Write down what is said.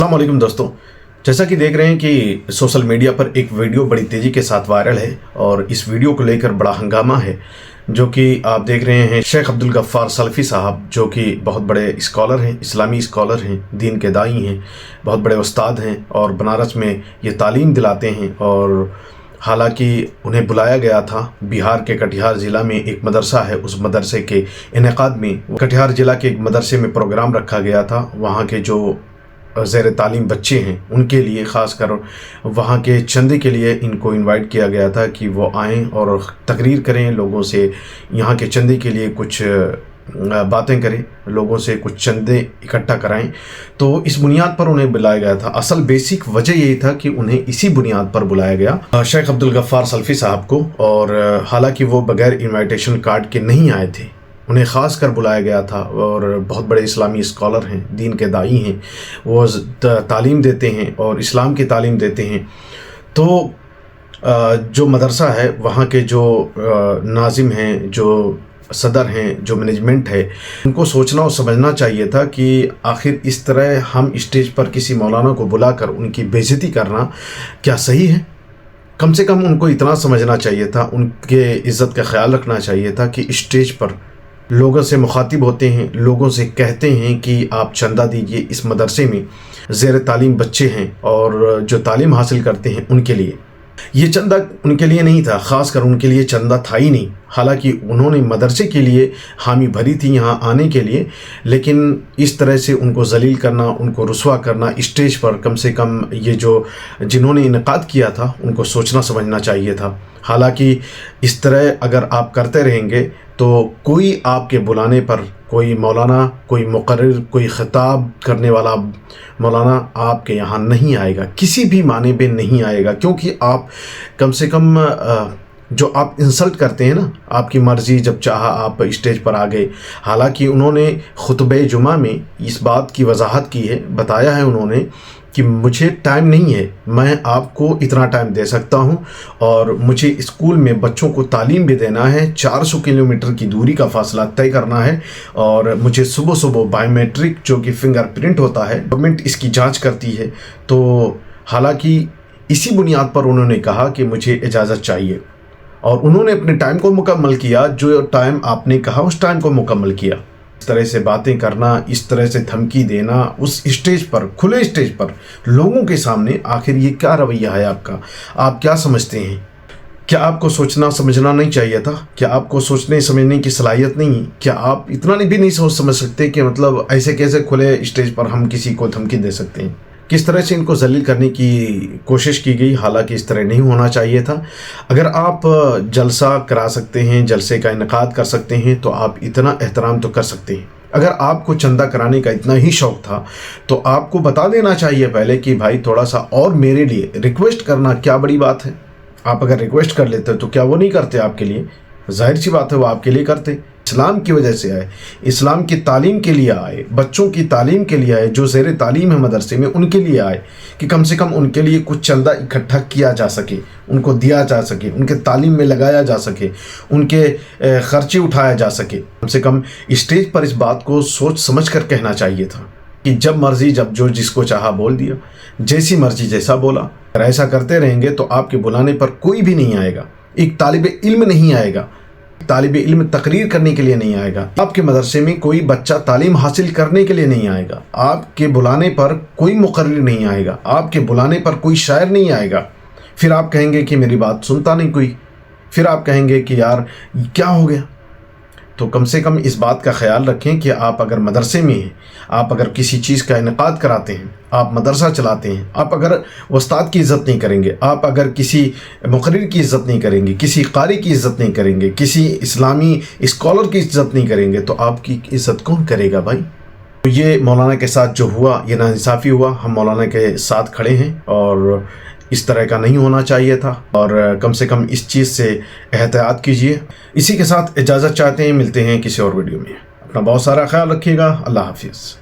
अस्सलाम वालेकुम दोस्तों, जैसा कि देख रहे हैं कि सोशल मीडिया पर एक वीडियो बड़ी तेज़ी के साथ वायरल है और इस वीडियो को लेकर बड़ा हंगामा है। जो कि आप देख रहे हैं शेख अब्दुल गफ्फार सलफ़ी साहब, जो कि बहुत बड़े स्कॉलर हैं, इस्लामी स्कॉलर हैं, दीन के दाई हैं, बहुत बड़े उस्ताद हैं और बनारस में ये तालीम दिलाते हैं। और हालांकि उन्हें बुलाया गया था बिहार के कटिहार ज़िला में एक मदरसा है, उस मदरसे के इनेकाद में कटिहार ज़िला के एक मदरसे में प्रोग्राम रखा गया था। वहाँ के जो ज़ेर तालीम बच्चे हैं उनके लिए, ख़ास कर वहाँ के चंदे के लिए इनको इनवाइट किया गया था कि वो आएँ और तकरीर करें, लोगों से यहाँ के चंदे के लिए कुछ बातें करें, लोगों से कुछ चंदे इकट्ठा कराएं। तो इस बुनियाद पर उन्हें बुलाया गया था। असल बेसिक वजह यही था कि उन्हें इसी बुनियाद पर बुलाया गया शेख अब्दुल गफ्फार सलफ़ी साहब को। और हालांकि वो बग़ैर इनविटेशन कार्ड के नहीं आए थे, उन्हें ख़ास कर बुलाया गया था। और बहुत बड़े इस्लामी स्कॉलर हैं, दीन के दाई हैं, वो तालीम देते हैं और इस्लाम की तालीम देते हैं। तो जो मदरसा है वहाँ के जो नाजिम हैं, जो सदर हैं, जो मैनेजमेंट है, उनको सोचना और समझना चाहिए था कि आखिर इस तरह हम स्टेज पर किसी मौलाना को बुलाकर उनकी बेइज्जती करना क्या सही है। कम से कम उनको इतना समझना चाहिए था, उनके इज़्ज़त का ख्याल रखना चाहिए था कि स्टेज पर लोगों से मुखातिब होते हैं, लोगों से कहते हैं कि आप चंदा दीजिए, इस मदरसे में ज़ेर तालीम बच्चे हैं और जो तालीम हासिल करते हैं उनके लिए। ये चंदा उनके लिए नहीं था, ख़ास कर उनके लिए चंदा था ही नहीं। हालांकि उन्होंने मदरसे के लिए हामी भरी थी यहाँ आने के लिए, लेकिन इस तरह से उनको जलील करना, उनको रुसवा करना स्टेज पर, कम से कम ये जो जिन्होंने इनेकाद किया था उनको सोचना समझना चाहिए था। हालांकि इस तरह अगर आप करते रहेंगे तो कोई आपके बुलाने पर, कोई मौलाना, कोई मुकर्रिर, कोई खिताब करने वाला मौलाना आपके यहाँ नहीं आएगा, किसी भी माने पे नहीं आएगा। क्योंकि आप कम से कम जो आप इंसल्ट करते हैं ना, आपकी मर्ज़ी, जब चाहा आप स्टेज पर आ गए। हालांकि उन्होंने खुतबे जुमा में इस बात की वजाहत की है, बताया है उन्होंने कि मुझे टाइम नहीं है, मैं आपको इतना टाइम दे सकता हूं और मुझे स्कूल में बच्चों को तालीम भी देना है, 400 किलोमीटर की दूरी का फासला तय करना है और मुझे सुबह सुबह बायोमेट्रिक जो कि फिंगरप्रिंट होता है, गवर्नमेंट इसकी जांच करती है। तो हालांकि इसी बुनियाद पर उन्होंने कहा कि मुझे इजाज़त चाहिए और उन्होंने अपने टाइम को मुकम्मल किया, जो टाइम आपने कहा उस टाइम को मुकम्मल किया। इस तरह से बातें करना, इस तरह से धमकी देना उस स्टेज पर, खुले स्टेज पर, लोगों के सामने, आखिर ये क्या रवैया है आपका? आप क्या समझते हैं? क्या आपको सोचना समझना नहीं चाहिए था? क्या आपको सोचने समझने की सलाहियत नहीं? क्या आप इतना भी नहीं सोच समझ सकते कि मतलब ऐसे कैसे खुले स्टेज पर हम किसी को धमकी दे सकते हैं? किस तरह से इनको जलील करने की कोशिश की गई। हालांकि इस तरह नहीं होना चाहिए था। अगर आप जलसा करा सकते हैं, जलसे का इनेकाद कर सकते हैं, तो आप इतना एहतराम तो कर सकते हैं। अगर आपको चंदा कराने का इतना ही शौक़ था तो आपको बता देना चाहिए पहले कि भाई थोड़ा सा और मेरे लिए रिक्वेस्ट करना क्या बड़ी बात है। आप अगर रिक्वेस्ट कर लेते तो क्या वो नहीं करते आपके लिए? जाहिर सी बात है वो आपके लिए करते। इस्लाम की वजह से आए, इस्लाम की तालीम के लिए आए, बच्चों की तालीम के लिए आए, जो ज़ेर तालीम है मदरसे में उनके लिए आए कि कम से कम उनके लिए कुछ चंदा इकट्ठा किया जा सके, उनको दिया जा सके, उनके तालीम में लगाया जा सके, उनके ख़र्चे उठाया जा सके। कम से कम स्टेज पर इस बात को सोच समझ कर कहना चाहिए था कि जब मर्ज़ी, जब जो जिसको चाहा बोल दिया, जैसी मर्ज़ी जैसा बोला। अगर ऐसा करते रहेंगे तो आपके बुलाने पर कोई भी नहीं आएगा, एक तालिब इल्म नहीं आएगा, तालिब इल्म तकरीर करने के लिए नहीं आएगा, आपके मदरसे में कोई बच्चा तालीम हासिल करने के लिए नहीं आएगा, आपके बुलाने पर कोई मुकर्रिर नहीं आएगा, आपके बुलाने पर कोई शायर नहीं आएगा। फिर आप कहेंगे कि मेरी बात सुनता नहीं कोई, फिर आप कहेंगे कि यार क्या हो गया। तो कम से कम इस बात का ख्याल रखें कि आप अगर मदरसे में हैं, आप अगर किसी चीज़ का इनेकाद कराते हैं, आप मदरसा चलाते हैं, आप अगर उस्ताद की इज़्ज़त नहीं करेंगे, आप अगर किसी मुकर्रिर की इज़्ज़त नहीं करेंगे, किसी कारी की इज़्ज़त नहीं करेंगे, किसी इस्लामी स्कॉलर की इज़्ज़त नहीं करेंगे, तो आपकी इज़्ज़त कौन करेगा भाई? तो ये मौलाना के साथ जो हुआ, ये नाइंसाफ़ी हुआ। हम मौलाना के साथ खड़े हैं और इस तरह का नहीं होना चाहिए था और कम से कम इस चीज़ से एहतियात कीजिए। इसी के साथ इजाज़त चाहते हैं, मिलते हैं किसी और वीडियो में। अपना बहुत सारा ख्याल रखिएगा। अल्लाह हाफिज़।